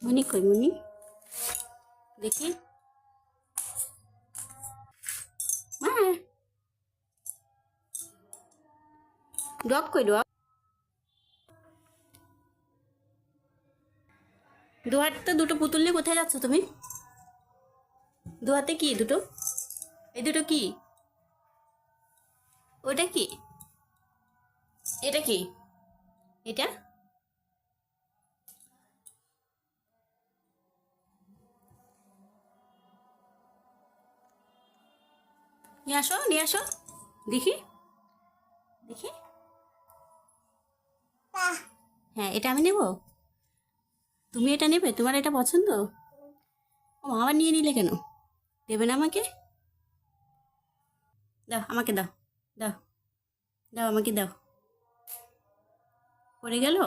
মুনি কই মুনি দেখি মা ডগ কই ডগ দু হাতে দুটো পুতুল নিয়ে কোথায় যাচ্ছ তুমি? দু হাতে কি দুটো? এই দুটো কি? ওটা কি? এটা কি? এটা নিয়ে আসো দেখি দেখি। হ্যাঁ এটা আমি নেব। তুমি এটা নেবে? তোমার এটা পছন্দ? ও আবার নিয়ে নিলে কেন? দেবে না আমাকে? দাও আমাকে দাও, দাও দাও আমাকে দাও। পড়ে গেল।